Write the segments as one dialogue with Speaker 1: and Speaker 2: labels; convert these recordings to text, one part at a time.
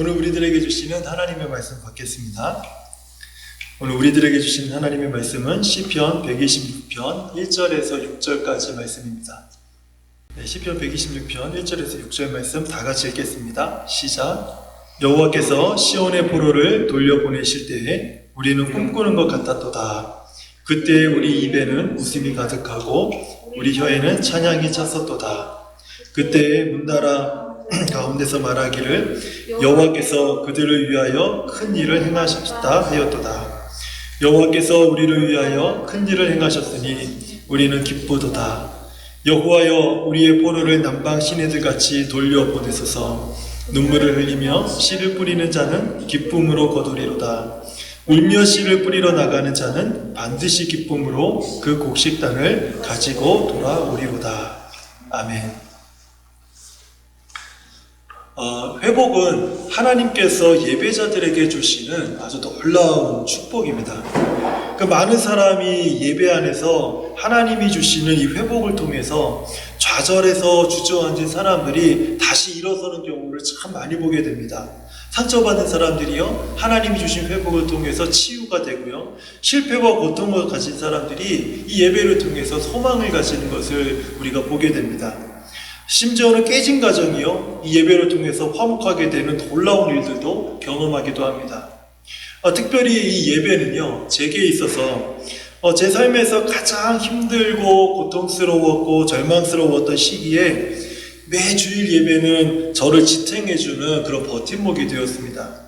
Speaker 1: 오늘 우리들에게 주시는 하나님의 말씀 받겠습니다. 오늘 우리들에게 주신 하나님의 말씀은 시편 126편 1절에서 6절까지 말씀입니다. 시편 126편 1절에서 6절 말씀 다 같이 읽겠습니다. 시작. 여호와께서 시온의 포로를 돌려보내실 때에 우리는 꿈꾸는 것 같았도다. 그때 우리 입에는 웃음이 가득하고 우리 혀에는 찬양이 찼었도다. 그때 문나라 가운데서 말하기를 여호와께서 그들을 위하여 큰 일을 행하셨다 하였도다. 여호와께서 우리를 위하여 큰 일을 행하셨으니 우리는 기쁘도다. 여호와여 우리의 포로를 남방 시내들같이 돌려보내소서. 눈물을 흘리며 씨를 뿌리는 자는 기쁨으로 거두리로다. 울며 씨를 뿌리러 나가는 자는 반드시 기쁨으로 그 곡식단을 가지고 돌아오리로다. 아멘. 회복은 하나님께서 예배자들에게 주시는 아주 놀라운 축복입니다. 그 많은 사람이 예배 안에서 하나님이 주시는 이 회복을 통해서 좌절해서 주저앉은 사람들이 다시 일어서는 경우를 참 많이 보게 됩니다. 상처받은 사람들이요, 하나님이 주신 회복을 통해서 치유가 되고요, 실패와 고통을 가진 사람들이 이 예배를 통해서 소망을 가지는 것을 우리가 보게 됩니다. 심지어는 깨진 가정이요, 이 예배를 통해서 화목하게 되는 놀라운 일들도 경험하기도 합니다. 특별히 이 예배는요, 제게 있어서 제 삶에서 가장 힘들고 고통스러웠고 절망스러웠던 시기에 매주일 예배는 저를 지탱해주는 그런 버팀목이 되었습니다.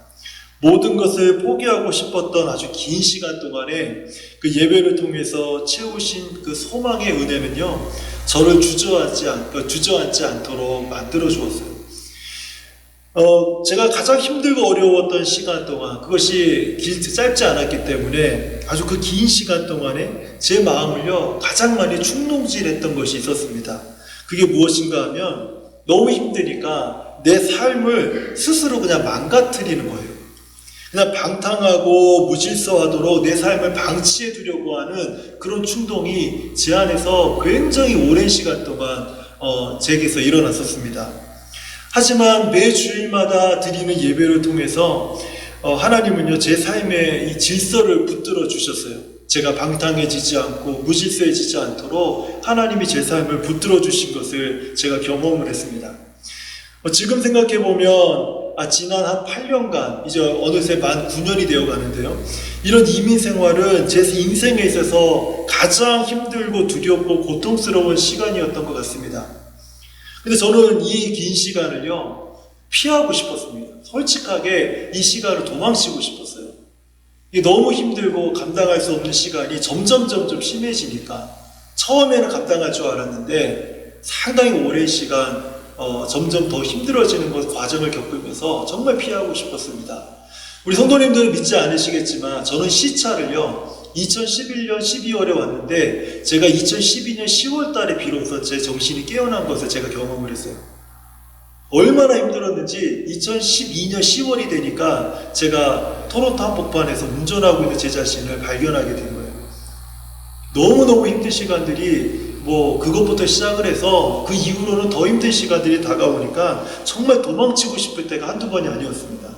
Speaker 1: 모든 것을 포기하고 싶었던 아주 긴 시간 동안에 그 예배를 통해서 채우신 그 소망의 은혜는요, 저를 주저앉지 않도록 만들어 주었어요. 제가 가장 힘들고 어려웠던 시간 동안, 그것이 짧지 않았기 때문에 아주 그 긴 시간 동안에 제 마음을요, 가장 많이 충동질했던 것이 있었습니다. 그게 무엇인가 하면 너무 힘드니까 내 삶을 스스로 그냥 망가뜨리는 거예요. 그냥 방탕하고 무질서하도록 내 삶을 방치해 두려고 하는 그런 충동이 제 안에서 굉장히 오랜 시간 동안 제게서 일어났었습니다. 하지만 매 주일마다 드리는 예배를 통해서 하나님은요, 제 삶의 이 질서를 붙들어 주셨어요. 제가 방탕해지지 않고 무질서해지지 않도록 하나님이 제 삶을 붙들어 주신 것을 제가 경험을 했습니다. 지금 생각해보면 지난 한 8년간 이제 어느새 만 9년이 되어 가는데요, 이런 이민 생활은 제 인생에 있어서 가장 힘들고 두렵고 고통스러운 시간이었던 것 같습니다. 근데 저는 이 긴 시간을요, 피하고 싶었습니다. 솔직하게 이 시간을 도망치고 싶었어요. 이게 너무 힘들고 감당할 수 없는 시간이 점점 심해지니까 처음에는 감당할 줄 알았는데 상당히 오랜 시간 점점 더 힘들어지는 과정을 겪으면서 정말 피하고 싶었습니다. 우리 성도님들은 믿지 않으시겠지만 저는 시차를요, 2011년 12월에 왔는데 제가 2012년 10월 달에 비로소 제 정신이 깨어난 것을 제가 경험을 했어요. 얼마나 힘들었는지 2012년 10월이 되니까 제가 토론토 한복판에서 운전하고 있는 제 자신을 발견하게 된 거예요. 너무너무 힘든 시간들이 그것부터 시작을 해서 그 이후로는 더 힘든 시간들이 다가오니까 정말 도망치고 싶을 때가 한두 번이 아니었습니다.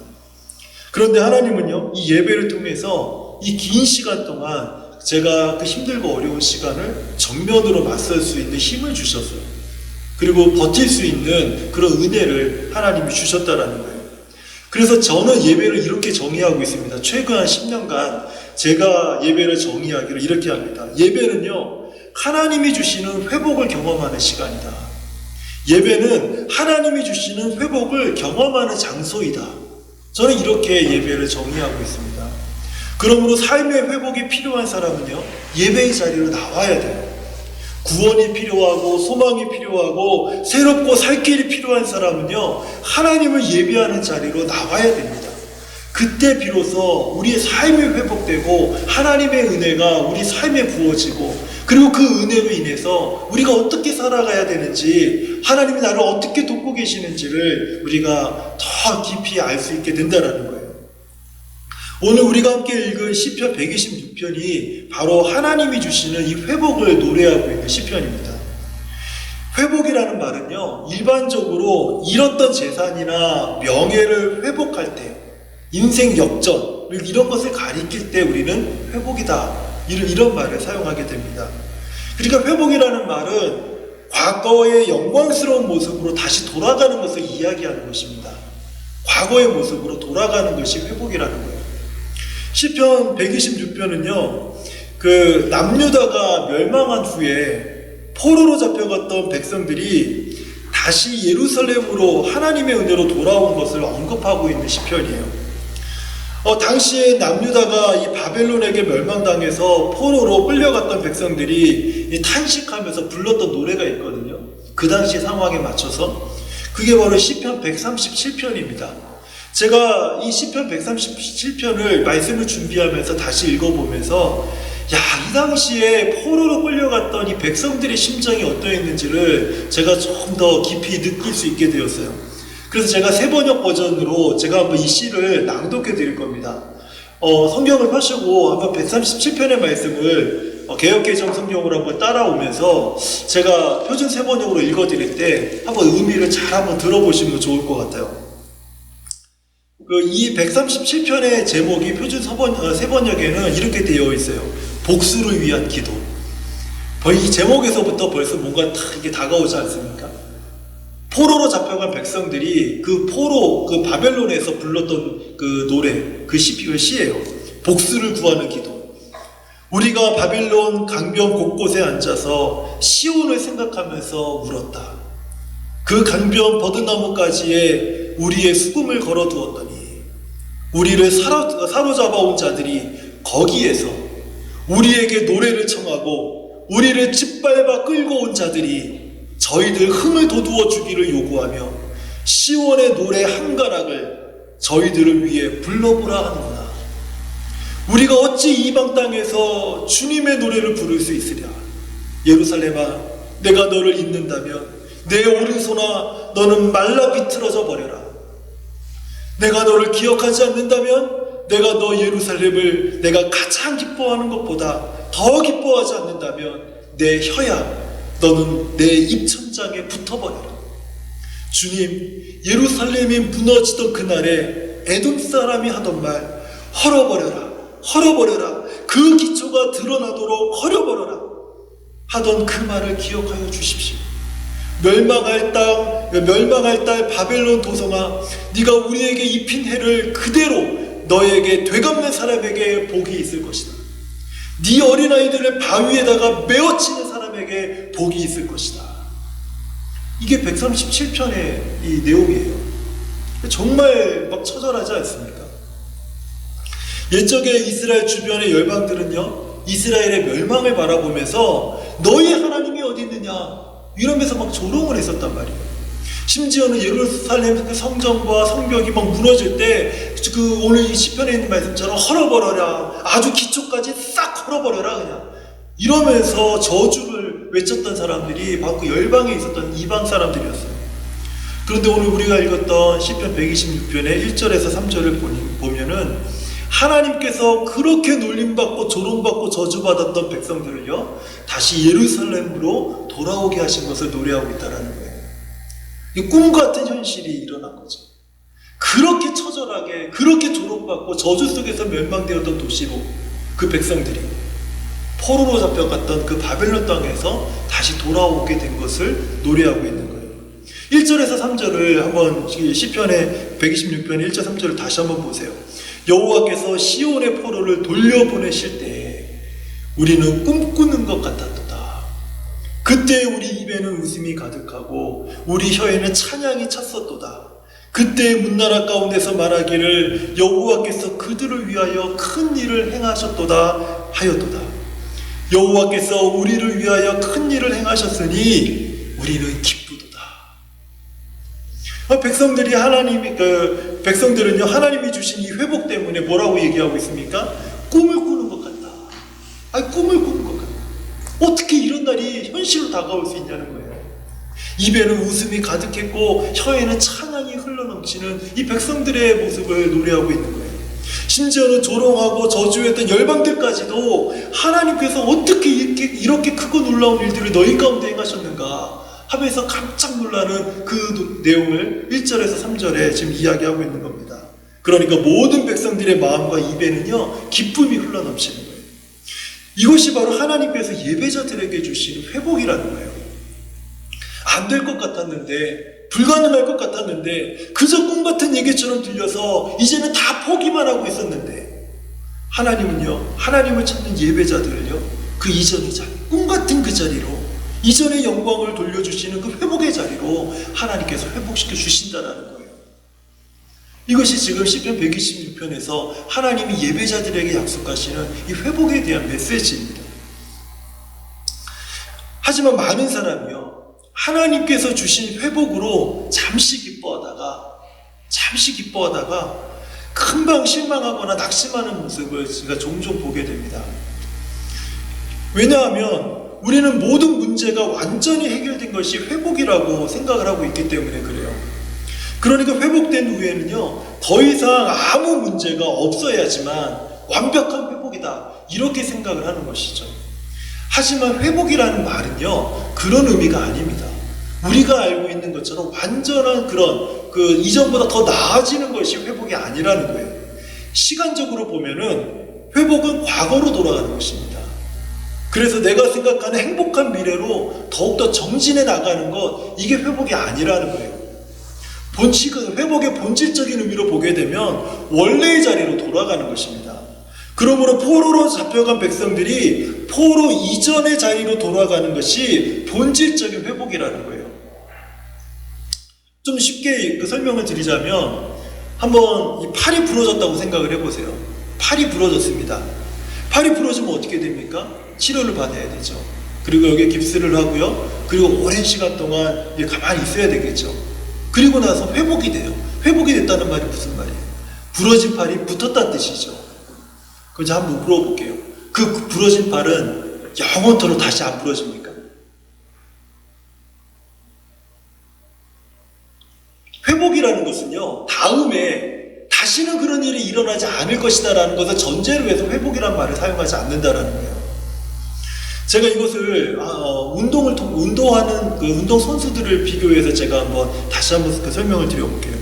Speaker 1: 그런데 하나님은요, 이 예배를 통해서 이 긴 시간 동안 제가 그 힘들고 어려운 시간을 정면으로 맞설 수 있는 힘을 주셨어요. 그리고 버틸 수 있는 그런 은혜를 하나님이 주셨다라는 거예요. 그래서 저는 예배를 이렇게 정의하고 있습니다. 최근 한 10년간 제가 예배를 정의하기를 이렇게 합니다. 예배는요, 하나님이 주시는 회복을 경험하는 시간이다. 예배는 하나님이 주시는 회복을 경험하는 장소이다. 저는 이렇게 예배를 정의하고 있습니다. 그러므로 삶의 회복이 필요한 사람은요, 예배의 자리로 나와야 돼요. 구원이 필요하고 소망이 필요하고 새롭고 살 길이 필요한 사람은요, 하나님을 예배하는 자리로 나와야 됩니다. 그때 비로소 우리의 삶이 회복되고 하나님의 은혜가 우리 삶에 부어지고, 그리고 그 은혜로 인해서 우리가 어떻게 살아가야 되는지, 하나님이 나를 어떻게 돕고 계시는지를 우리가 더 깊이 알 수 있게 된다는 거예요. 오늘 우리가 함께 읽은 시편 126편이 바로 하나님이 주시는 이 회복을 노래하고 있는 시편입니다. 회복이라는 말은요, 일반적으로 잃었던 재산이나 명예를 회복할 때, 인생 역전, 이런 것을 가리킬 때 우리는 회복이다. 이런 말을 사용하게 됩니다. 그러니까 회복이라는 말은 과거의 영광스러운 모습으로 다시 돌아가는 것을 이야기하는 것입니다. 과거의 모습으로 돌아가는 것이 회복이라는 거예요. 시편 126편은요, 그 남유다가 멸망한 후에 포로로 잡혀갔던 백성들이 다시 예루살렘으로 하나님의 은혜로 돌아온 것을 언급하고 있는 시편이에요. 당시에 남유다가 이 바벨론에게 멸망당해서 포로로 끌려갔던 백성들이 탄식하면서 불렀던 노래가 있거든요. 그 당시 상황에 맞춰서. 그게 바로 시편 137편입니다. 제가 이 시편 137편을 말씀을 준비하면서 다시 읽어보면서 이 당시에 포로로 끌려갔던 이 백성들의 심정이 어떠했는지를 제가 조금 더 깊이 느낄 수 있게 되었어요. 그래서 제가 새번역 버전으로 제가 한번 이 시를 낭독해 드릴 겁니다. 성경을 펴시고 한번 137편의 말씀을 개역개정 성경으로 한번 따라오면서 제가 표준 새번역으로 읽어 드릴 때 한번 의미를 잘 한번 들어보시면 좋을 것 같아요. 이 137편의 제목이 표준 새번역에는 이렇게 되어 있어요. 복수를 위한 기도. 이 제목에서부터 벌써 뭔가 이게 다가오지 않습니까? 포로로 잡혀간 백성들이 그 바벨론에서 불렀던 그 노래, 그 시예요. 복수를 구하는 기도. 우리가 바벨론 강변 곳곳에 앉아서 시온을 생각하면서 울었다. 그 강변 버드나무가지에 우리의 수금을 걸어두었더니 우리를 사로잡아온 자들이 거기에서 우리에게 노래를 청하고 우리를 짓밟아 끌고 온 자들이 저희들 흥을 돋우어 주기를 요구하며 시온의 노래 한 가락을 저희들을 위해 불러보라 하는구나. 우리가 어찌 이방 땅에서 주님의 노래를 부를 수 있으랴. 예루살렘아, 내가 너를 잊는다면 내 오른손아 너는 말라 비틀어져 버려라. 내가 너를 기억하지 않는다면 내가 너 예루살렘을 내가 가장 기뻐하는 것보다 더 기뻐하지 않는다면 내 혀야 너는 내 입천장에 붙어버려라. 주님, 예루살렘이 무너지던 그날에 에돔 사람이 하던 말, 헐어버려라, 헐어버려라, 그 기초가 드러나도록 헐어버려라 하던 그 말을 기억하여 주십시오. 멸망할 딸 바벨론 도성아, 네가 우리에게 입힌 해를 그대로 너에게 되갚는 사람에게 복이 있을 것이다. 네 어린아이들을 바위에다가 메어치는 사람에게 복이 있을 것이다. 이게 137편의 이 내용이에요. 정말 막 처절하지 않습니까? 옛적에 이스라엘 주변의 열방들은요, 이스라엘의 멸망을 바라보면서 너희 하나님이 어디 있느냐 이러면서 막 조롱을 했었단 말이에요. 심지어는 예루살렘 성전과 성벽이 막 무너질 때 오늘 이 시편에 있는 말씀처럼 헐어버려라, 아주 기초까지 싹 헐어버려라 그냥 이러면서 저주를 외쳤던 사람들이 바로 그 열방에 있었던 이방 사람들이었어요. 그런데 오늘 우리가 읽었던 시편 126편의 1절에서 3절을 보면은 하나님께서 그렇게 놀림받고 조롱받고 저주받았던 백성들을요 다시 예루살렘으로 돌아오게 하신 것을 노래하고 있다는 거예요. 꿈같은 현실이 일어난 거죠. 그렇게 처절하게 그렇게 조롱받고 저주 속에서 멸망되었던 도시로 그 백성들이 포로로 잡혀갔던 그 바벨론 땅에서 다시 돌아오게 된 것을 노래하고 있는 거예요. 1절에서 3절을 한번 시편의 126편의 1절 3절을 다시 한번 보세요. 여호와께서 시온의 포로를 돌려보내실 때 우리는 꿈꾸는 것 같았도다. 그때 우리 입에는 웃음이 가득하고 우리 혀에는 찬양이 찼었도다. 그때 문나라 가운데서 말하기를 여호와께서 그들을 위하여 큰 일을 행하셨도다 하였도다. 여호와께서 우리를 위하여 큰 일을 행하셨으니 우리는 기쁘도다. 백성들은요 하나님이 주신 이 회복 때문에 뭐라고 얘기하고 있습니까? 꿈을 꾸는 것 같다. 꿈을 꾸는 것 같다. 어떻게 이런 날이 현실로 다가올 수 있냐는 거예요. 입에는 웃음이 가득했고 혀에는 찬양이 흘러넘치는 이 백성들의 모습을 노래하고 있는 거예요. 심지어는 조롱하고 저주했던 열방들까지도 하나님께서 어떻게 이렇게 크고 놀라운 일들을 너희 가운데 행하셨는가 하면서 깜짝 놀라는 그 내용을 1절에서 3절에 지금 이야기하고 있는 겁니다. 그러니까 모든 백성들의 마음과 입에는요, 기쁨이 흘러넘치는 거예요. 이것이 바로 하나님께서 예배자들에게 주시는 회복이라는 거예요. 안 될 것 같았는데, 불가능할 것 같았는데, 그저 꿈 같은 얘기처럼 들려서 이제는 다 포기만 하고 있었는데, 하나님은요, 하나님을 찾는 예배자들을요, 그 이전의 자리, 꿈 같은 그 자리로, 이전의 영광을 돌려주시는 그 회복의 자리로 하나님께서 회복시켜 주신다는 거예요. 이것이 지금 시편 126편에서 하나님이 예배자들에게 약속하시는 이 회복에 대한 메시지입니다. 하지만 많은 사람이요, 하나님께서 주신 회복으로 잠시 기뻐하다가 금방 실망하거나 낙심하는 모습을 제가 종종 보게 됩니다. 왜냐하면 우리는 모든 문제가 완전히 해결된 것이 회복이라고 생각을 하고 있기 때문에 그래요. 그러니까 회복된 후에는요, 더 이상 아무 문제가 없어야지만 완벽한 회복이다, 이렇게 생각을 하는 것이죠. 하지만 회복이라는 말은요, 그런 의미가 아닙니다. 우리가 알고 있는 것처럼 완전한 그런 이전보다 더 나아지는 것이 회복이 아니라는 거예요. 시간적으로 보면은 회복은 과거로 돌아가는 것입니다. 그래서 내가 생각하는 행복한 미래로 더욱더 정진해 나가는 것, 이게 회복이 아니라는 거예요. 회복의 본질적인 의미로 보게 되면 원래의 자리로 돌아가는 것입니다. 그러므로 포로로 잡혀간 백성들이 포로 이전의 자리로 돌아가는 것이 본질적인 회복이라는 거예요. 좀 쉽게 설명을 드리자면, 한번 이 팔이 부러졌다고 생각을 해보세요. 팔이 부러졌습니다. 팔이 부러지면 어떻게 됩니까? 치료를 받아야 되죠. 그리고 여기에 깁스를 하고요. 그리고 오랜 시간 동안 가만히 있어야 되겠죠. 그리고 나서 회복이 돼요. 회복이 됐다는 말이 무슨 말이에요? 부러진 팔이 붙었다는 뜻이죠. 그럼 제가 한번 물어볼게요. 그 부러진 팔은 영원토록 다시 안 부러집니까? 회복이라는 것은요, 다음에 다시는 그런 일이 일어나지 않을 것이다 라는 것을 전제로 해서 회복이라는 말을 사용하지 않는다라는 거예요. 제가 이것을 운동하는 운동 선수들을 비교해서 제가 다시 한번 설명을 드려볼게요.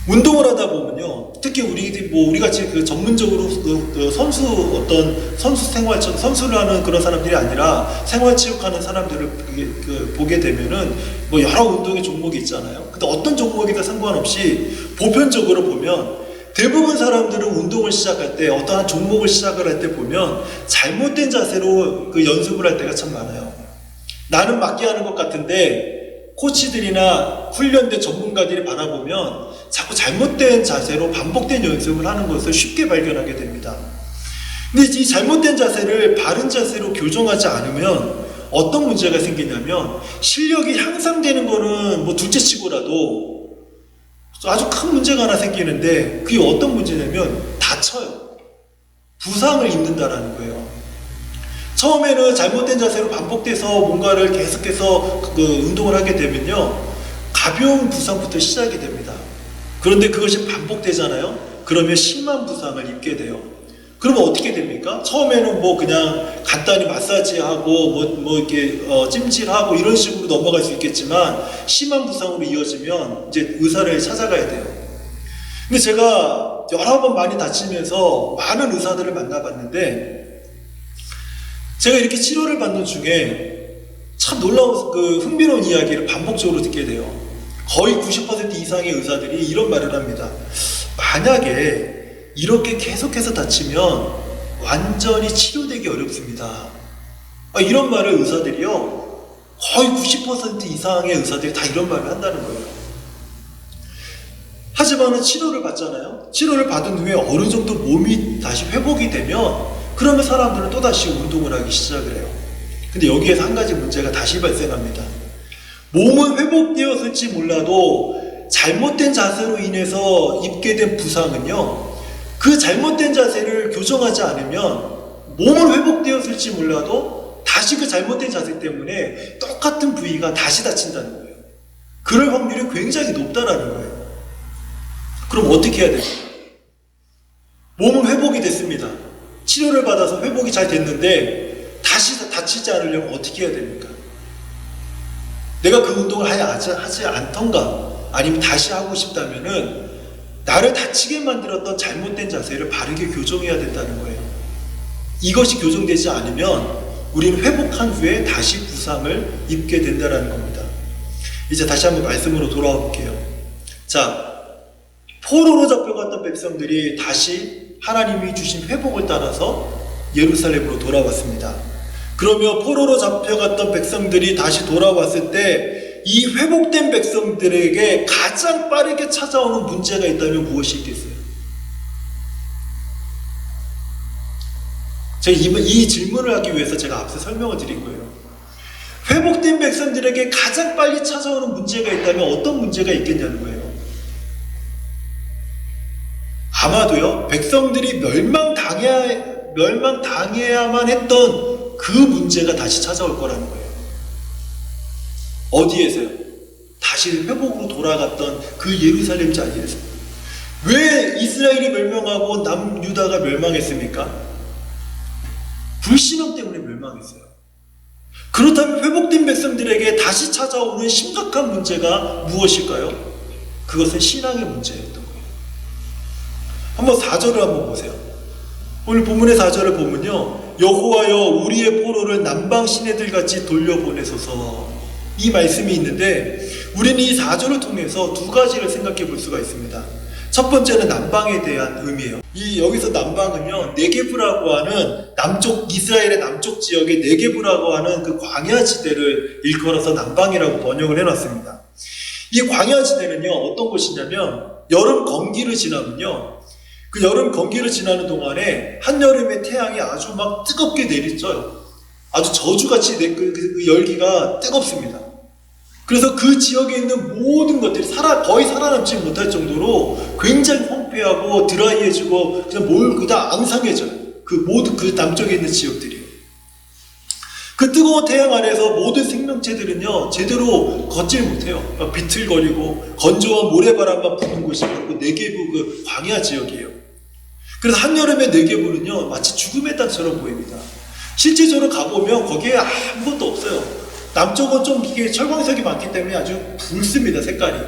Speaker 1: 운동을 하다 보면요, 특히 우리 같이 전문적으로 선수 생활처럼 선수를 하는 그런 사람들이 아니라 생활체육하는 사람들을 보게 되면은 여러 운동의 종목이 있잖아요. 근데 어떤 종목이든 상관없이 보편적으로 보면 대부분 사람들은 운동을 시작할 때, 어떠한 종목을 시작을 할 때 보면 잘못된 자세로 연습을 할 때가 참 많아요. 나는 맞게 하는 것 같은데 코치들이나 훈련된 전문가들이 바라보면 자꾸 잘못된 자세로 반복된 연습을 하는 것을 쉽게 발견하게 됩니다. 근데 이 잘못된 자세를 바른 자세로 교정하지 않으면 어떤 문제가 생기냐면, 실력이 향상되는 거는 둘째치고라도 아주 큰 문제가 하나 생기는데, 그게 어떤 문제냐면 다쳐요. 부상을 입는다라는 거예요. 처음에는 잘못된 자세로 반복돼서 뭔가를 계속해서 운동을 하게 되면요, 가벼운 부상부터 시작이 됩니다. 그런데 그것이 반복되잖아요. 그러면 심한 부상을 입게 돼요. 그러면 어떻게 됩니까? 처음에는 그냥 간단히 마사지하고 이렇게 찜질하고 이런 식으로 넘어갈 수 있겠지만, 심한 부상으로 이어지면 이제 의사를 찾아가야 돼요. 근데 제가 여러 번 많이 다치면서 많은 의사들을 만나봤는데, 제가 이렇게 치료를 받는 중에 참 놀라운 흥미로운 이야기를 반복적으로 듣게 돼요. 거의 90% 이상의 의사들이 이런 말을 합니다. 만약에 이렇게 계속해서 다치면 완전히 치료되기 어렵습니다. 이런 말을 의사들이요, 거의 90% 이상의 의사들이 다 이런 말을 한다는 거예요. 하지만 치료를 받잖아요. 치료를 받은 후에 어느 정도 몸이 다시 회복이 되면, 그러면 사람들은 또다시 운동을 하기 시작을 해요. 근데 여기에서 한 가지 문제가 다시 발생합니다. 몸은 회복되었을지 몰라도 잘못된 자세로 인해서 입게 된 부상은요, 그 잘못된 자세를 교정하지 않으면 몸은 회복되었을지 몰라도 다시 그 잘못된 자세 때문에 똑같은 부위가 다시 다친다는 거예요. 그럴 확률이 굉장히 높다라는 거예요. 그럼 어떻게 해야 됩니까? 몸은 회복이 됐습니다. 치료를 받아서 회복이 잘 됐는데 다시 다치지 않으려면 어떻게 해야 됩니까? 내가 그 운동을 하지 않던가 아니면 다시 하고 싶다면은 나를 다치게 만들었던 잘못된 자세를 바르게 교정해야 된다는 거예요. 이것이 교정되지 않으면 우리는 회복한 후에 다시 부상을 입게 된다는 겁니다. 이제 다시 한번 말씀으로 돌아와 볼게요. 자, 포로로 잡혀갔던 백성들이 다시 하나님이 주신 회복을 따라서 예루살렘으로 돌아왔습니다. 그러면 포로로 잡혀갔던 백성들이 다시 돌아왔을 때 이 회복된 백성들에게 가장 빠르게 찾아오는 문제가 있다면 무엇이 있겠어요? 제가 이 질문을 하기 위해서 제가 앞서 설명을 드린 거예요. 회복된 백성들에게 가장 빨리 찾아오는 문제가 있다면 어떤 문제가 있겠냐는 거예요. 아마도요, 백성들이 멸망당해야만 했던 그 문제가 다시 찾아올 거라는 거예요. 어디에서요? 다시 회복으로 돌아갔던 그 예루살렘 자리에서. 왜 이스라엘이 멸망하고 남유다가 멸망했습니까? 불신앙 때문에 멸망했어요. 그렇다면 회복된 백성들에게 다시 찾아오는 심각한 문제가 무엇일까요? 그것은 신앙의 문제였던 거예요. 한번 4절을 한번 보세요. 오늘 본문의 4절을 보면요, 여호와여 우리의 포로를 남방 시내들같이 돌려보내소서, 이 말씀이 있는데 우리는 이 4절을 통해서 두 가지를 생각해 볼 수가 있습니다. 첫 번째는 남방에 대한 의미예요. 여기서 남방은요, 네게브라고 하는 이스라엘의 남쪽 지역의 네게브라고 하는 그 광야지대를 일컬어서 남방이라고 번역을 해놨습니다. 이 광야지대는요, 어떤 곳이냐면 여름 건기를 지나면요, 그 여름 건기를 지나는 동안에 한여름에 태양이 아주 막 뜨겁게 내리쳐요. 아주 저주같이 그 열기가 뜨겁습니다. 그래서 그 지역에 있는 모든 것들이 거의 살아남지 못할 정도로 굉장히 황폐하고 드라이해지고 그냥 앙상해져요. 그 남쪽에 있는 지역들이요. 그 뜨거운 태양 아래서 모든 생명체들은요, 제대로 걷질 못해요. 막 비틀거리고 건조한 모래바람만 부는 곳이 바로 네게브 그 광야 지역이에요. 그래서 한여름의 네게브는요, 마치 죽음의 땅처럼 보입니다. 실제적으로 가보면 거기에 아무것도 없어요. 남쪽은 좀 이게 철광석이 많기 때문에 아주 붉습니다, 색깔이.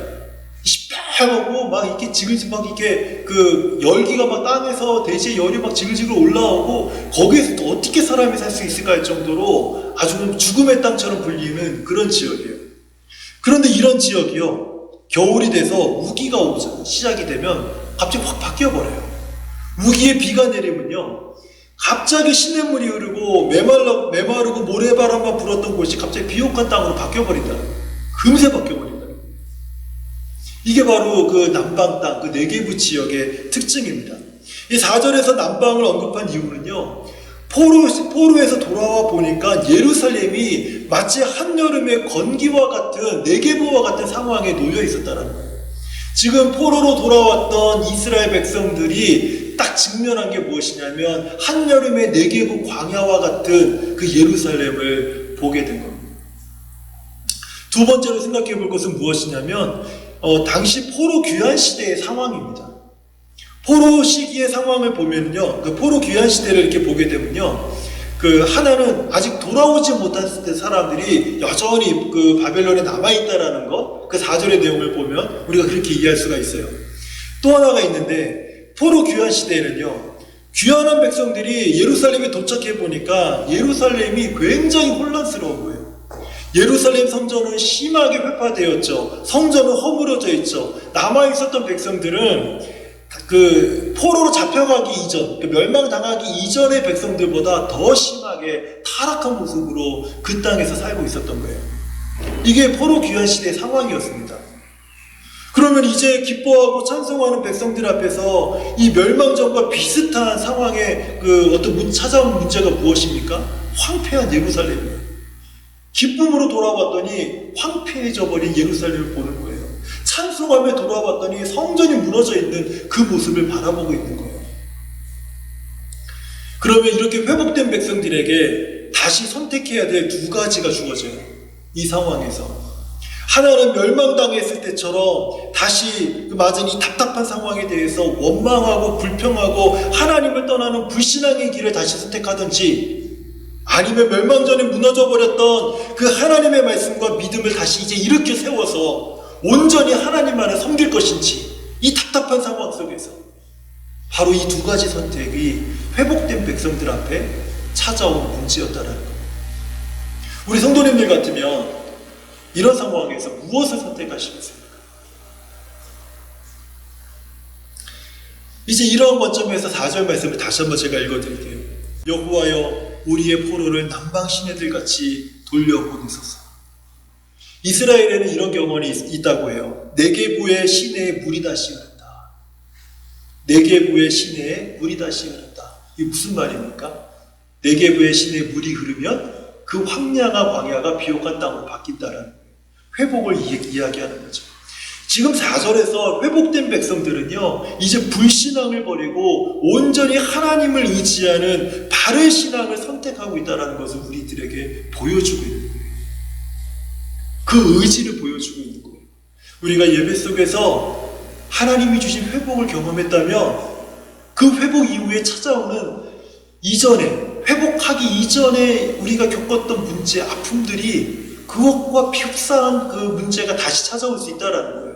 Speaker 1: 시뻘겋고 막 이렇게 지글지글 막 이렇게 그 열기가 막 땅에서 대지의 열이 막 지글지글 올라오고 거기에서 또 어떻게 사람이 살 수 있을까 할 정도로 아주 죽음의 땅처럼 불리는 그런 지역이에요. 그런데 이런 지역이요, 겨울이 돼서 우기가 시작이 되면 갑자기 확 바뀌어버려요. 우기에 비가 내리면요, 갑자기 시냇물이 흐르고 메마르고 모래바람만 불었던 곳이 갑자기 비옥한 땅으로 바뀌어버린다. 금세 바뀌어버린다. 이게 바로 그 남방 땅, 그 네게브 지역의 특징입니다. 이 4절에서 남방을 언급한 이유는요, 포로에서 돌아와 보니까 예루살렘이 마치 한여름의 건기와 같은 네게브와 같은 상황에 놓여 있었다는 거예요. 지금 포로로 돌아왔던 이스라엘 백성들이 딱 직면한 게 무엇이냐면 한여름의 네게브 광야와 같은 그 예루살렘을 보게 된 겁니다. 두 번째로 생각해 볼 것은 무엇이냐면 당시 포로 귀환 시대의 상황입니다. 포로 시기의 상황을 보면요, 그 포로 귀환 시대를 이렇게 보게 되면요, 그 하나는 아직 돌아오지 못한 사람들이 여전히 그 바벨론에 남아있다라는 것, 그 4절의 내용을 보면 우리가 그렇게 이해할 수가 있어요. 또 하나가 있는데, 포로 귀환 시대에는요, 귀환한 백성들이 예루살렘에 도착해 보니까 예루살렘이 굉장히 혼란스러운 거예요. 예루살렘 성전은 심하게 회파되었죠. 성전은 허물어져 있죠. 남아있었던 백성들은 그 포로로 잡혀가기 이전, 멸망당하기 이전의 백성들보다 더 심하게 타락한 모습으로 그 땅에서 살고 있었던 거예요. 이게 포로 귀환 시대의 상황이었습니다. 그러면 이제 기뻐하고 찬송하는 백성들 앞에서 이 멸망전과 비슷한 상황의 그 어떤 찾아온 문제가 무엇입니까? 황폐한 예루살렘이에요. 기쁨으로 돌아왔더니 황폐해져 버린 예루살렘을 보는 거예요. 찬송하며 돌아왔더니 성전이 무너져 있는 그 모습을 바라보고 있는 거예요. 그러면 이렇게 회복된 백성들에게 다시 선택해야 될 두 가지가 주어져요. 이 상황에서. 하나는 멸망당했을 때처럼 다시 맞은 이 답답한 상황에 대해서 원망하고 불평하고 하나님을 떠나는 불신앙의 길을 다시 선택하든지, 아니면 멸망 전에 무너져 버렸던 그 하나님의 말씀과 믿음을 다시 이제 일으켜 세워서 온전히 하나님만을 섬길 것인지, 이 답답한 상황 속에서 바로 이 두 가지 선택이 회복된 백성들 앞에 찾아온 문제였다는 겁니다. 우리 성도님들 같으면 이런 상황에서 무엇을 선택하시겠습니까? 이제 이러한 관점에서 4절 말씀을 다시 한번 제가 읽어드릴게요. 여호와여 우리의 포로를 남방 시내들 같이 돌려보내소서. 이스라엘에는 이런 경험이 있다고 해요. 네게부의 시내에 물이 다시 흐른다. 네게부의 시내에 물이 다시 흐른다. 이게 무슨 말입니까? 네게부의 시내에 물이 흐르면 그 황량한 광야가 비옥한 땅으로 바뀐다는 거예요. 회복을 이야기하는 거죠. 지금 4절에서 회복된 백성들은요, 이제 불신앙을 버리고 온전히 하나님을 의지하는 바른 신앙을 선택하고 있다는 것을 우리들에게 보여주고 있는 거예요. 그 의지를 보여주고 있는 거예요. 우리가 예배 속에서 하나님이 주신 회복을 경험했다면 그 회복 이후에 찾아오는 회복하기 이전에 우리가 겪었던 문제, 아픔들이 그것과 비흡사한 그 문제가 다시 찾아올 수 있다는 거예요.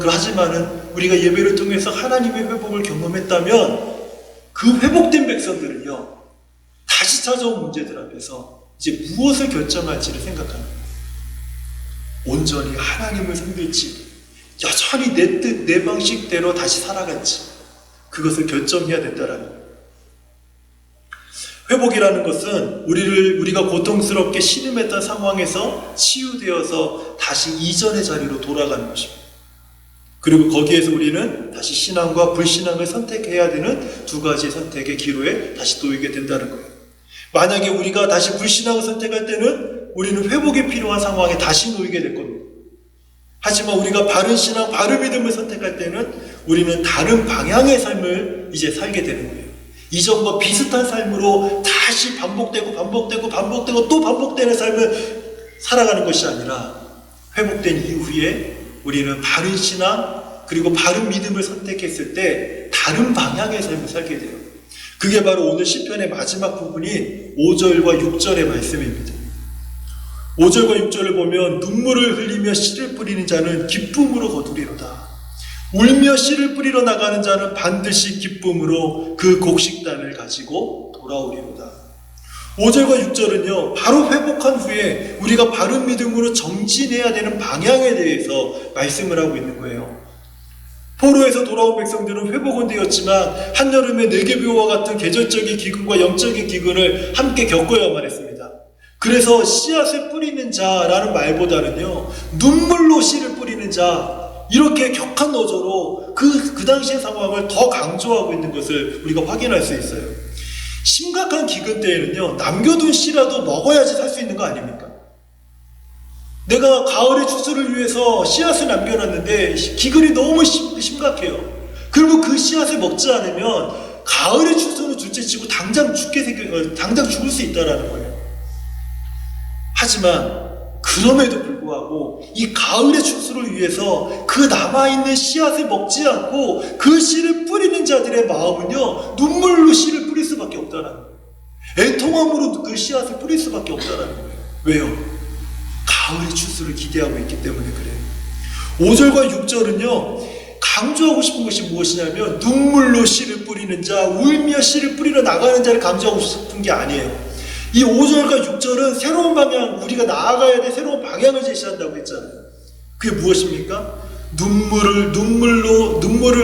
Speaker 1: 하지만은 우리가 예배를 통해서 하나님의 회복을 경험했다면 그 회복된 백성들은요, 다시 찾아온 문제들 앞에서 이제 무엇을 결정할지를 생각하는 거예요. 온전히 하나님을 섬길지, 여전히 내 뜻, 내 방식대로 다시 살아갈지, 그것을 결정해야 된다는 거예요. 회복이라는 것은 우리가 고통스럽게 신음했던 상황에서 치유되어서 다시 이전의 자리로 돌아가는 것입니다. 그리고 거기에서 우리는 다시 신앙과 불신앙을 선택해야 되는 두 가지 선택의 기로에 다시 놓이게 된다는 거예요. 만약에 우리가 다시 불신앙을 선택할 때는 우리는 회복이 필요한 상황에 다시 놓이게 될 겁니다. 하지만 우리가 바른 신앙, 바른 믿음을 선택할 때는 우리는 다른 방향의 삶을 이제 살게 되는 거예요. 이전과 비슷한 삶으로 다시 반복되고 또 반복되는 삶을 살아가는 것이 아니라 회복된 이후에 우리는 바른 신앙 그리고 바른 믿음을 선택했을 때 다른 방향의 삶을 살게 돼요. 그게 바로 오늘 시편의 마지막 부분인 5절과 6절의 말씀입니다. 5절과 6절을 보면 눈물을 흘리며 씨를 뿌리는 자는 기쁨으로 거두리로다. 울며 씨를 뿌리러 나가는 자는 반드시 기쁨으로 그 곡식단을 가지고 돌아오리로다. 5절과 6절은요, 바로 회복한 후에 우리가 바른 믿음으로 정진해야 되는 방향에 대해서 말씀을 하고 있는 거예요. 포로에서 돌아온 백성들은 회복은 되었지만 한여름에 네게부와 같은 계절적인 기근과 영적인 기근을 함께 겪어야만 했습니다. 그래서 씨앗을 뿌리는 자라는 말보다는요, 눈물로 씨를 뿌리는 자, 이렇게 격한 어조로 그 당시의 상황을 더 강조하고 있는 것을 우리가 확인할 수 있어요. 심각한 기근 때에는요, 남겨둔 씨라도 먹어야지 살 수 있는 거 아닙니까? 내가 가을의 추수를 위해서 씨앗을 남겨놨는데 기근이 너무 심각해요. 그리고 그 씨앗을 먹지 않으면 가을의 추수는 둘째치고 당장 죽을 수 있다는 거예요. 하지만 그럼에도 불구하고 이 가을의 추수를 위해서 그 남아있는 씨앗을 먹지 않고 그 씨를 뿌리는 자들의 마음은요, 눈물로 씨를 뿌릴 수밖에 없다는 거예요. 애통함으로 그 씨앗을 뿌릴 수밖에 없다는 거예요. 왜요? 가을의 추수를 기대하고 있기 때문에 그래요. 5절과 6절은요, 강조하고 싶은 것이 무엇이냐면 눈물로 씨를 뿌리는 자, 울며 씨를 뿌리러 나가는 자를 강조하고 싶은 게 아니에요. 이 5절과 6절은 새로운 방향, 우리가 나아가야 될 새로운 방향을 제시한다고 했잖아요. 그게 무엇입니까? 눈물을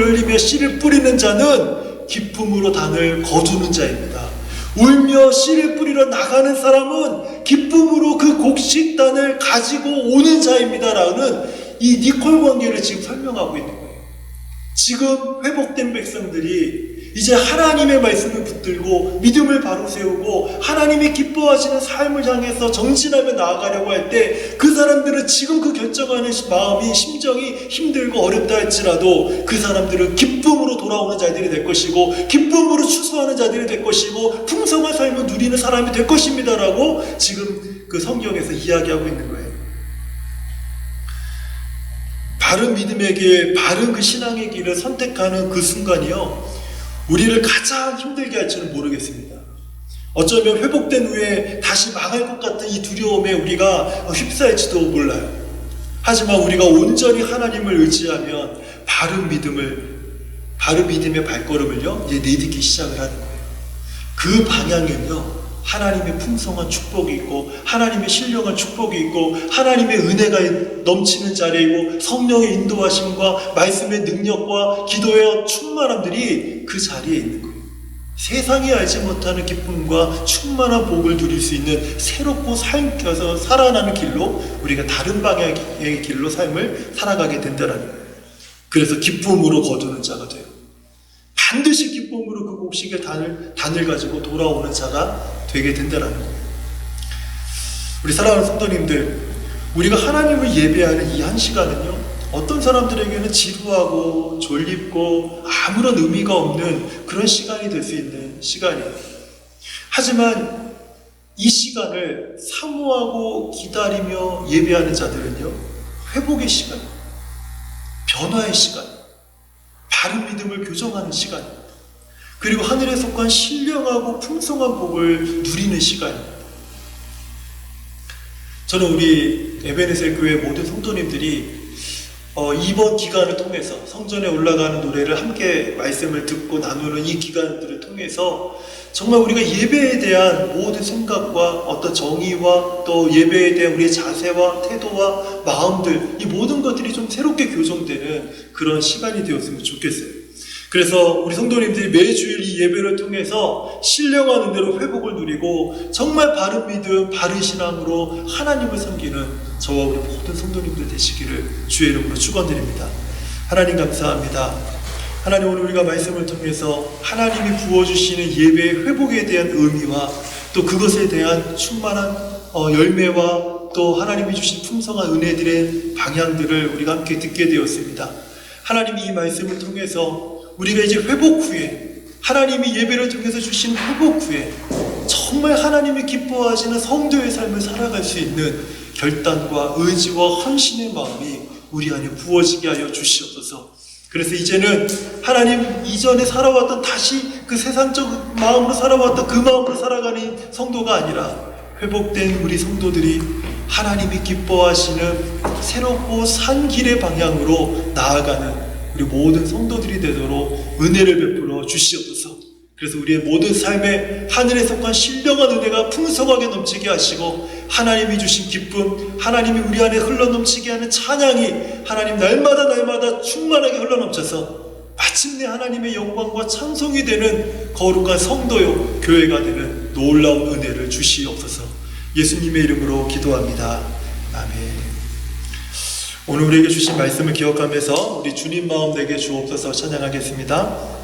Speaker 1: 흘리며 씨를 뿌리는 자는 기쁨으로 단을 거두는 자입니다. 울며 씨를 뿌리러 나가는 사람은 기쁨으로 그 곡식단을 가지고 오는 자입니다라는 이 니콜 관계를 지금 설명하고 있는 거예요. 지금 회복된 백성들이 이제 하나님의 말씀을 붙들고 믿음을 바로 세우고 하나님이 기뻐하시는 삶을 향해서 정진하며 나아가려고 할 때 그 사람들은 지금 그 결정하는 마음이, 심정이 힘들고 어렵다 할지라도 그 사람들은 기쁨으로 돌아오는 자들이 될 것이고 기쁨으로 추수하는 자들이 될 것이고 풍성한 삶을 누리는 사람이 될 것입니다라고 지금 그 성경에서 이야기하고 있는 거예요. 바른 믿음에게 바른 그 신앙의 길을 선택하는 그 순간이요, 우리를 가장 힘들게 할지는 모르겠습니다. 어쩌면 회복된 후에 다시 망할 것 같은 이 두려움에 우리가 휩싸일지도 몰라요. 하지만 우리가 온전히 하나님을 의지하면 바른 믿음의 발걸음을요, 이제 내딛기 시작을 하는 거예요. 그 방향은요, 하나님의 풍성한 축복이 있고, 하나님의 신령한 축복이 있고, 하나님의 은혜가 넘치는 자리이고, 성령의 인도하심과 말씀의 능력과 기도의 충만함들이 그 자리에 있는 거예요. 세상이 알지 못하는 기쁨과 충만한 복을 누릴 수 있는 새롭고 살켜서 살아나는 길로, 우리가 다른 방향의 길로 삶을 살아가게 된다는 거예요. 그래서 기쁨으로 거두는 자가 돼요. 반드시 기쁨으로 그 곡식의 단을 가지고 돌아오는 자가 되게 된다는 거예요. 우리 사랑하는 성도님들, 우리가 하나님을 예배하는 이 한 시간은요, 어떤 사람들에게는 지루하고 졸립고 아무런 의미가 없는 그런 시간이 될 수 있는 시간이에요. 하지만 이 시간을 사모하고 기다리며 예배하는 자들은요, 회복의 시간, 변화의 시간, 바른 믿음을 교정하는 시간, 그리고 하늘에 속한 신령하고 풍성한 복을 누리는 시간입니다. 저는 우리 에베네셀 교회 모든 성도님들이 이번 기간을 통해서 성전에 올라가는 노래를 함께 말씀을 듣고 나누는 이 기간들을 통해서 정말 우리가 예배에 대한 모든 생각과 어떤 정의와 또 예배에 대한 우리의 자세와 태도와 마음들, 이 모든 것들이 좀 새롭게 교정되는 그런 시간이 되었으면 좋겠어요. 그래서 우리 성도님들이 매주일 이 예배를 통해서 신령한 은혜로 회복을 누리고 정말 바른 믿음, 바른 신앙으로 하나님을 섬기는 저와 우리 모든 성도님들 되시기를 주의 이름으로 축원드립니다. 하나님 감사합니다. 하나님, 오늘 우리가 말씀을 통해서 하나님이 부어주시는 예배의 회복에 대한 의미와 또 그것에 대한 충만한 열매와 또 하나님이 주신 풍성한 은혜들의 방향들을 우리가 함께 듣게 되었습니다. 하나님이 이 말씀을 통해서 우리가 이제 회복 후에, 하나님이 예배를 통해서 주신 회복 후에 정말 하나님이 기뻐하시는 성도의 삶을 살아갈 수 있는 결단과 의지와 헌신의 마음이 우리 안에 부어지게 하여 주시옵소서. 그래서 이제는 하나님 이전에 살아왔던, 다시 그 세상적 마음으로 살아왔던 그 마음으로 살아가는 성도가 아니라 회복된 우리 성도들이 하나님이 기뻐하시는 새롭고 산 길의 방향으로 나아가는 우리 모든 성도들이 되도록 은혜를 베풀어 주시옵소서. 그래서 우리의 모든 삶에 하늘에 속한 신령한 은혜가 풍성하게 넘치게 하시고, 하나님이 주신 기쁨, 하나님이 우리 안에 흘러넘치게 하는 찬양이 하나님 날마다 충만하게 흘러넘쳐서 마침내 하나님의 영광과 찬송이 되는 거룩한 성도요 교회가 되는 놀라운 은혜를 주시옵소서. 예수님의 이름으로 기도합니다. 아멘. 오늘 우리에게 주신 말씀을 기억하면서 우리 주님 마음 내게 주옵소서 찬양하겠습니다.